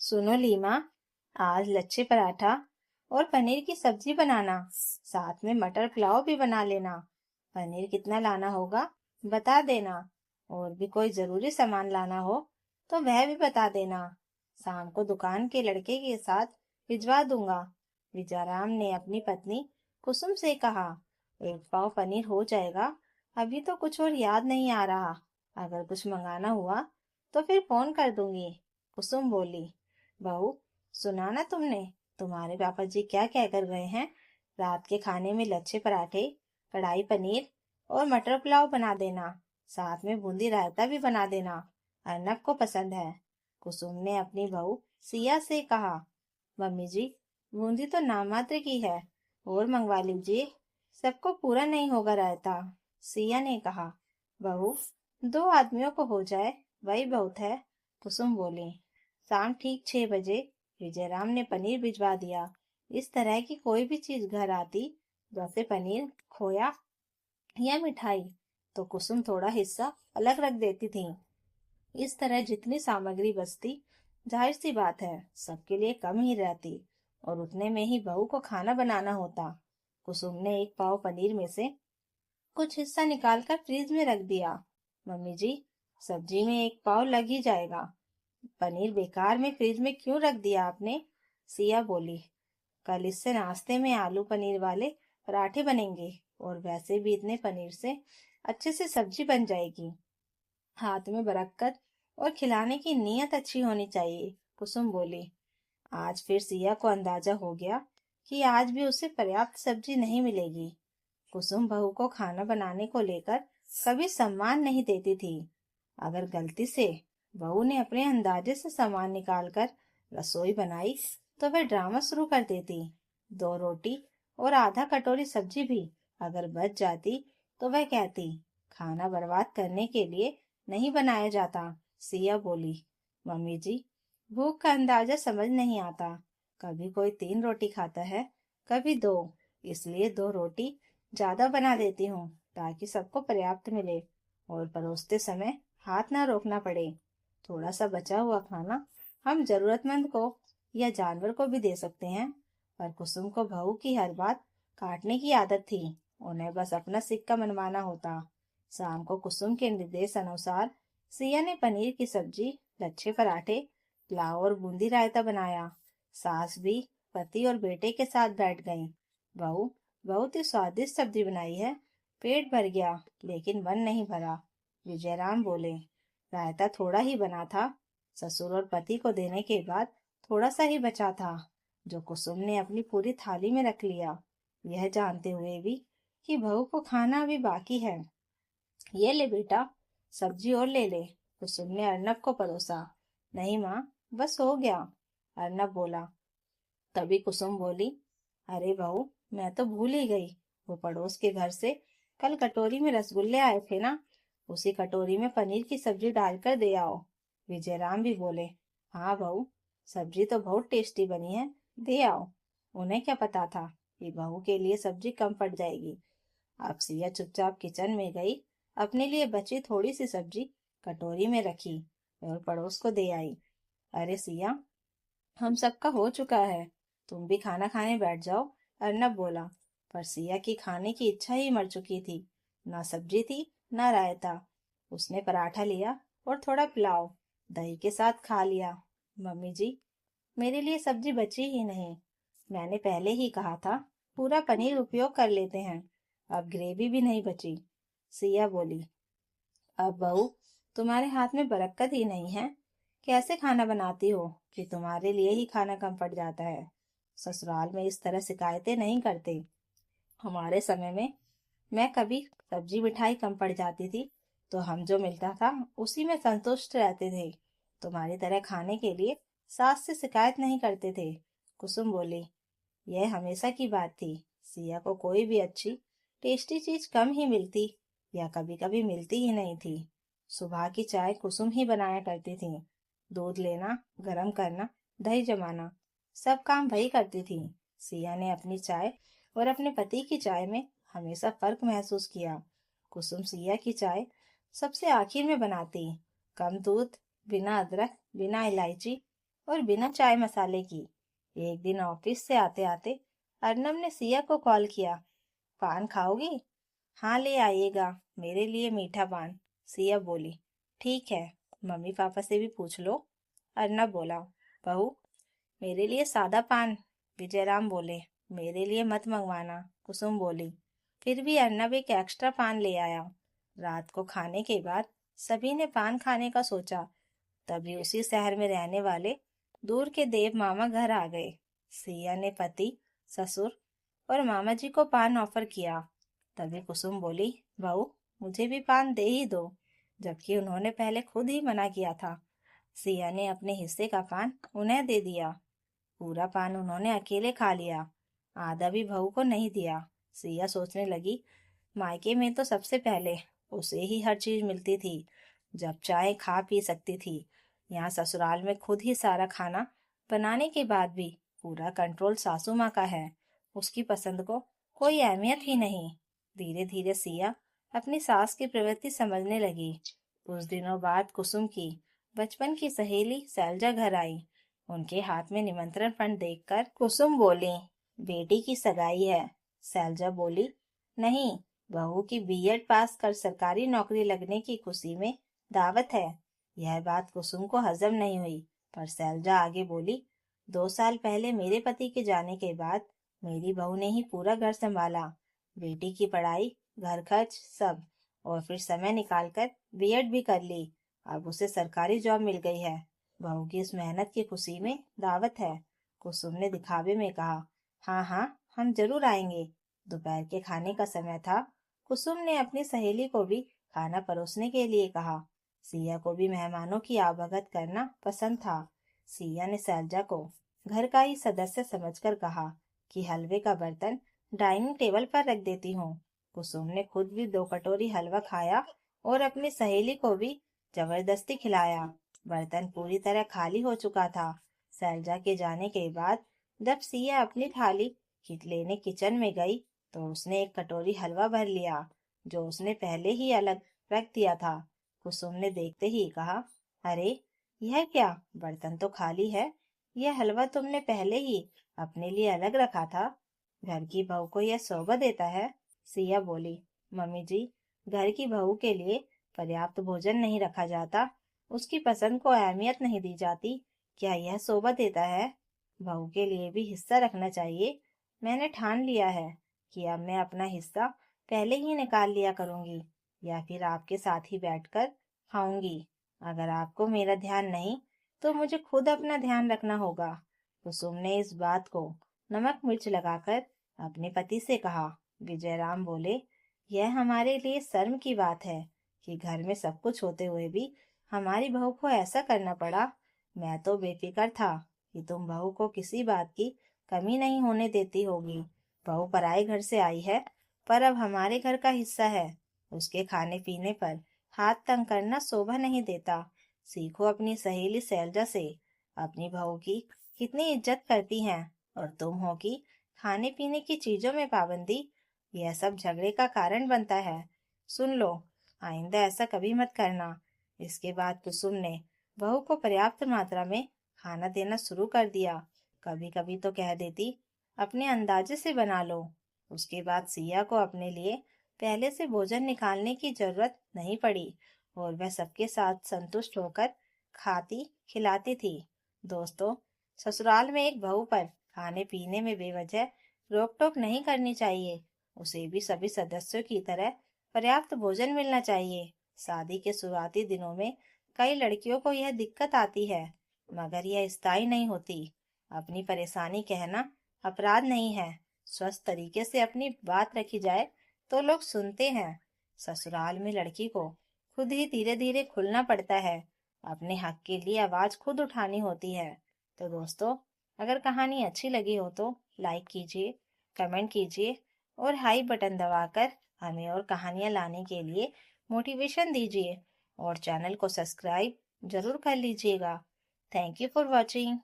सुनो लीमा, आज लच्छे पराठा और पनीर की सब्जी बनाना, साथ में मटर पुलाव भी बना लेना। पनीर कितना लाना होगा बता देना, और भी कोई जरूरी सामान लाना हो तो वह भी बता देना। शाम को दुकान के लड़के के साथ भिजवा दूंगा। विजयराम ने अपनी पत्नी कुसुम से कहा। एक पाव पनीर हो जाएगा, अभी तो कुछ और याद नहीं आ रहा। अगर कुछ मंगाना हुआ तो फिर फोन कर दूंगी। कुसुम बोली। बहू, सुना ना तुमने, तुम्हारे पापा जी क्या कह कर गए हैं? रात के खाने में लच्छे पराठे, कढ़ाई पनीर और मटर पुलाव बना देना। साथ में बूंदी रायता भी बना देना, अर्नब को पसंद है। कुसुम ने अपनी बहू सिया से कहा। मम्मी जी, बूंदी तो नाम मात्र की है, और मंगवा लीजिए, सबको पूरा नहीं होगा रायता। सिया ने कहा। बहू, 2 आदमियों को हो जाए वही बहुत है, कुसुम बोली। शाम ठीक 6 बजे विजयराम ने पनीर भिजवा दिया। इस तरह की कोई भी चीज घर आती, जैसे पनीर, खोया या मिठाई, तो कुसुम थोड़ा हिस्सा अलग रख देती थी। इस तरह जितनी सामग्री बचती, जाहिर सी बात है सबके लिए कम ही रहती, और उतने में ही बहू को खाना बनाना होता। कुसुम ने एक पाव पनीर में से कुछ हिस्सा निकाल कर फ्रीज में रख दिया। मम्मी जी, सब्जी में एक पाव लग ही जाएगा, पनीर बेकार में फ्रिज में क्यों रख दिया आपने? सिया बोली। कल इससे नाश्ते में आलू पनीर वाले पराठे बनेंगे, और वैसे भी इतने पनीर से अच्छे से सब्जी बन जाएगी। हाथ में बरकत और खिलाने की नीयत अच्छी होनी चाहिए, कुसुम बोली। आज फिर सिया को अंदाजा हो गया कि आज भी उसे पर्याप्त सब्जी नहीं मिलेगी। कुसुम बहू को खाना बनाने को लेकर कभी सम्मान नहीं देती थी। अगर गलती से बहू ने अपने अंदाजे से सामान निकालकर रसोई बनाई तो वह ड्रामा शुरू कर देती। 2 रोटी और आधा कटोरी सब्जी भी अगर बच जाती तो वह कहती, खाना बर्बाद करने के लिए नहीं बनाया जाता। सिया बोली। मम्मी जी, भूख का अंदाजा समझ नहीं आता। कभी कोई 3 रोटी खाता है, कभी 2, इसलिए 2 रोटी ज्यादा बना देती हूँ ताकि सबको पर्याप्त मिले, और परोसते समय हाथ ना रोकना पड़े। थोड़ा सा बचा हुआ खाना हम जरूरतमंद को या जानवर को भी दे सकते हैं। पर कुसुम को बहू की हर बात काटने की आदत थी, उन्हें बस अपना सिक्का मनवाना होता। शाम को कुसुम के निर्देश अनुसार सिया ने पनीर की सब्जी, लच्छे पराठे, पुलाव और बूंदी रायता बनाया। सास भी पति और बेटे के साथ बैठ गई। बहू, बहुत ही स्वादिष्ट सब्जी बनाई है, पेट भर गया लेकिन मन नहीं भरा, विजयराम बोले। रायता थोड़ा ही बना था, ससुर और पति को देने के बाद थोड़ा सा ही बचा था, जो कुसुम ने अपनी पूरी थाली में रख लिया, यह जानते हुए भी कि बहू को खाना अभी बाकी है। ये ले बेटा, सब्जी और ले ले, कुसुम ने अर्नब को परोसा। नहीं माँ, बस हो गया, अर्नब बोला। तभी कुसुम बोली। अरे बहू, मैं तो भूल ही गई, वो पड़ोस के घर से कल कटोरी में रसगुल्ले आए थे ना, उसी कटोरी में पनीर की सब्जी डालकर दे आओ। विजयराम भी बोले। हाँ बहू, सब्जी तो बहुत टेस्टी बनी है, दे आओ। उन्हें क्या पता था कि बहू के लिए सब्जी कम पड़ जाएगी। अब सिया चुपचाप किचन में गई, अपने लिए बची थोड़ी सी सब्जी कटोरी में रखी और पड़ोस को दे आई। अरे सिया, हम सबका हो चुका है, तुम भी खाना खाने बैठ जाओ, अर्नब बोला। पर सिया की खाने की इच्छा ही मर चुकी थी। ना सब्जी थी, ना रायता। उसने पराठा लिया और थोड़ा पुलाव दही के साथ खा लिया। मम्मी जी, मेरे लिए सब्जी बची ही नहीं, मैंने पहले ही कहा था पूरा पनीर उपयोग कर लेते हैं, अब ग्रेवी भी नहीं बची, सिया बोली। अब बहू, तुम्हारे हाथ में बरकत ही नहीं है, कैसे खाना बनाती हो कि तुम्हारे लिए ही खाना कम पड़ जाता है? ससुराल में इस तरह शिकायतें नहीं करते। हमारे समय में मैं कभी सब्जी मिठाई कम पड़ जाती थी तो हम जो मिलता था उसी में संतुष्ट रहते थे। तुम्हारी तरह खाने के लिए सास से शिकायत नहीं करते थे, कुसुम बोली। यह हमेशा की बात थी। सिया को कोई भी अच्छी टेस्टी चीज कम ही मिलती, या कभी कभी मिलती ही नहीं थी। सुबह की चाय कुसुम ही बनाया करती थी। दूध लेना, गरम करना, दही जमाना, सब काम वही करती थी। सिया ने अपनी चाय और अपने पति की चाय में हमेशा फर्क महसूस किया। कुसुम सिया की चाय सबसे आखिर में बनाती, कम दूध, बिना अदरक, बिना इलायची, और बिना चाय मसाले की। एक दिन ऑफिस से आते आते अर्नब ने सिया को कॉल किया। पान खाओगी? हाँ ले आइएगा, मेरे लिए मीठा पान। सिया बोली, ठीक है, मम्मी पापा से भी पूछ लो। अर्नब बोला, बहू मेरे लिए सादा पान। विजयराम बोले, मेरे लिए मत मंगवाना। कुसुम बोली। फिर भी अर्नब एक एक्स्ट्रा पान ले आया। रात को खाने के बाद सभी ने पान खाने का सोचा। तभी उसी शहर में रहने वाले दूर के देव मामा घर आ गए। सिया ने पति, ससुर और मामा जी को पान ऑफर किया। तभी कुसुम बोली, बहू मुझे भी पान दे ही दो, जबकि उन्होंने पहले खुद ही मना किया था। सिया ने अपने हिस्से का पान उन्हें दे दिया। पूरा पान उन्होंने अकेले खा लिया, आधा भी बहू को नहीं दिया। सिया सोचने लगी, मायके में तो सबसे पहले उसे ही हर चीज मिलती थी, जब चाहे खा पी सकती थी। यहाँ ससुराल में खुद ही सारा खाना बनाने के बाद भी पूरा कंट्रोल सासू माँ का है। उसकी पसंद को कोई अहमियत ही नहीं। धीरे धीरे सिया अपनी सास की प्रवृत्ति समझने लगी। कुछ दिनों बाद कुसुम की बचपन की सहेली सैलजा घर आई। उनके हाथ में निमंत्रण पत्र देखकर कुसुम बोली, बेटी की सगाई है। सैलजा बोली, नहीं, बहू की बीएड पास कर सरकारी नौकरी लगने की खुशी में दावत है। यह बात कुसुम को हजम नहीं हुई, पर सैलजा आगे बोली, 2 साल पहले मेरे पति के जाने के बाद मेरी बहू ने ही पूरा घर संभाला, बेटी की पढ़ाई, घर खर्च सब, और फिर समय निकालकर बीएड भी कर ली। अब उसे सरकारी जॉब मिल गई है। बहू की इस मेहनत की खुशी में दावत है। कुसुम ने दिखावे में कहा, हाँ हाँ हम जरूर आएंगे। दोपहर के खाने का समय था। कुसुम ने अपनी सहेली को भी खाना परोसने के लिए कहा। सिया को भी मेहमानों की आवभगत करना पसंद था। सिया ने सैलजा को घर का ही सदस्य समझकर कहा कि हलवे का बर्तन डाइनिंग टेबल पर रख देती हूँ। कुसुम ने खुद भी 2 कटोरी हलवा खाया और अपनी सहेली को भी जबरदस्ती खिलाया। बर्तन पूरी तरह खाली हो चुका था। सैलजा के जाने के बाद जब सिया अपनी थाली लेने किचन में गई तो उसने 1 कटोरी हलवा भर लिया, जो उसने पहले ही अलग रख दिया था। कुसुम ने देखते ही कहा, अरे यह क्या, बर्तन तो खाली है। यह हलवा तुमने पहले ही अपने लिए अलग रखा था। घर की बहू को यह शोभा देता है। सिया बोली, मम्मी जी, घर की बहू के लिए पर्याप्त भोजन नहीं रखा जाता, उसकी पसंद को अहमियत नहीं दी जाती, क्या यह शोभा देता है? बहू के लिए भी हिस्सा रखना चाहिए। मैंने ठान लिया है कि अब मैं अपना हिस्सा पहले ही निकाल लिया करूंगी, या फिर आपके साथ ही बैठकर खाऊंगी। अगर आपको मेरा ध्यान नहीं तो मुझे खुद अपना ध्यान रखना होगा। कुसुम ने इस बात को नमक मिर्च लगाकर अपने पति से कहा। विजयराम बोले, यह हमारे लिए शर्म की बात है कि घर में सब कुछ होते हुए भी हमारी बहू को ऐसा करना पड़ा। मैं तो बेफिक्र था कि तुम बहू को किसी बात की कमी नहीं होने देती होगी। बहू पराए घर से आई है, पर अब हमारे घर का हिस्सा है। उसके खाने पीने पर हाथ तंग करना शोभा नहीं देता। सीखो अपनी सहेली सैलजा से, अपनी बहू की कितनी इज्जत करती हैं, और तुम हो कि खाने पीने की चीजों में पाबंदी। यह सब झगड़े का कारण बनता है। सुन लो, आइंदा ऐसा कभी मत करना। इसके बाद कुसुम ने बहू को पर्याप्त मात्रा में खाना देना शुरू कर दिया। कभी कभी तो कह देती, अपने अंदाजे से बना लो। उसके बाद सिया को अपने लिए पहले से भोजन निकालने की जरूरत नहीं पड़ी, और वह सबके साथ संतुष्ट होकर खाती खिलाती थी। दोस्तों, ससुराल में एक बहू पर खाने पीने में बेवजह रोक टोक नहीं करनी चाहिए। उसे भी सभी सदस्यों की तरह पर्याप्त भोजन मिलना चाहिए। शादी के शुरुआती दिनों में कई लड़कियों को यह दिक्कत आती है, मगर यह स्थायी नहीं होती। अपनी परेशानी कहना अपराध नहीं है। स्वस्थ तरीके से अपनी बात रखी जाए तो लोग सुनते हैं। ससुराल में लड़की को खुद ही धीरे धीरे खुलना पड़ता है। अपने हक के लिए आवाज खुद उठानी होती है। तो दोस्तों, अगर कहानी अच्छी लगी हो तो लाइक कीजिए, कमेंट कीजिए और हाई बटन दबाकर हमें और कहानियाँ लाने के लिए मोटिवेशन दीजिए, और चैनल को सब्सक्राइब जरूर कर लीजिएगा। Thank you for watching.